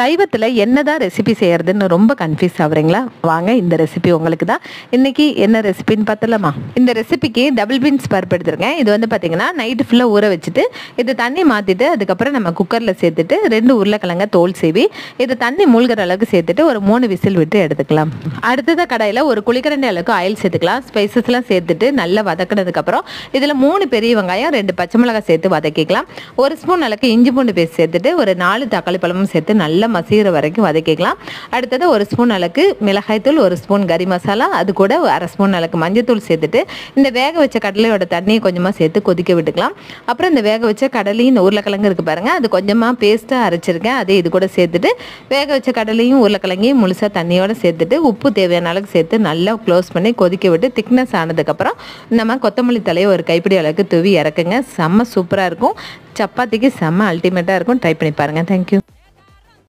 சைவத்தில் என்னதான் ரெசிபி செய்யறதுன்னு ரொம்ப கன்ஃபியூஸ் ஆகுறீங்களா? வாங்க இந்த ரெசிபி உங்களுக்கு தான். இன்னைக்கு என்ன ரெசிபின்னு பார்த்தலாமா? இந்த ரெசிபிக்கு டபுள் பீன்ஸ் பருப்பு எடுத்துருக்கேன். இது வந்து பார்த்தீங்கன்னா நைட்டு ஃபுல்லாக ஊற வச்சுட்டு இது தண்ணி மாற்றிட்டு அதுக்கப்புறம் நம்ம குக்கரில் சேர்த்துட்டு 2 உருளைக்கிழங்க தோல் சீவி இது தண்ணி மூழ்கிற அளவுக்கு சேர்த்துட்டு ஒரு 3 விசில் விட்டு எடுத்துக்கலாம். அடுத்தது கடாயில் ஒரு குளிக்கரண்டி அளவுக்கு ஆயில் சேர்த்துக்கலாம். ஸ்பைசஸ்லாம் சேர்த்துட்டு நல்லா வதக்கினதுக்கப்புறம் இதில் 3 பெரிய வெங்காயம் 2 பச்சை மிளகாய் சேர்த்து வதக்கிக்கலாம். 1 ஸ்பூன் அளவுக்கு இஞ்சி பூண்டு பேஸ்ட் சேர்த்துட்டு ஒரு 4 தக்காளி பழமும் சேர்த்து நல்லா மசிகிற வரைக்கும் வதக்கிக்கலாம். அடுத்தது 1 ஸ்பூன் அளவுக்கு மிளகாய்த்தூள், 1 ஸ்பூன் கறி மசாலா, அது கூட 1/2 ஸ்பூன் அளவுக்கு மஞ்சத்தூள் சேர்த்துட்டு இந்த வேக வச்ச கடலையோட தண்ணியை கொஞ்சமாக சேர்த்து கொதிக்க விட்டுக்கலாம். அப்புறம் இந்த வேக வச்ச கடலையும் இந்த உருளைக்கிழங்கு இருக்குது பாருங்கள், அது கொஞ்சமாக பேஸ்ட்டாக அரைச்சிருக்கேன். அதே இது கூட சேர்த்துட்டு வேக வச்ச கடலையும் உருளைக்கிழங்கையும் முழுசாக தண்ணியோடு சேர்த்துட்டு உப்பு தேவையான அளவுக்கு சேர்த்து நல்லா க்ளோஸ் பண்ணி கொதிக்க விட்டு திக்னஸ் ஆனதுக்கப்புறம் நம்ம கொத்தமல்லி தலையை ஒரு கைப்பிடி அளவுக்கு தூவி இறக்குங்க. செம்ம சூப்பராக இருக்கும். சப்பாத்திக்கு செம்ம அல்டிமேட்டாக இருக்கும். ட்ரை பண்ணி பாருங்கள். தேங்க்யூ.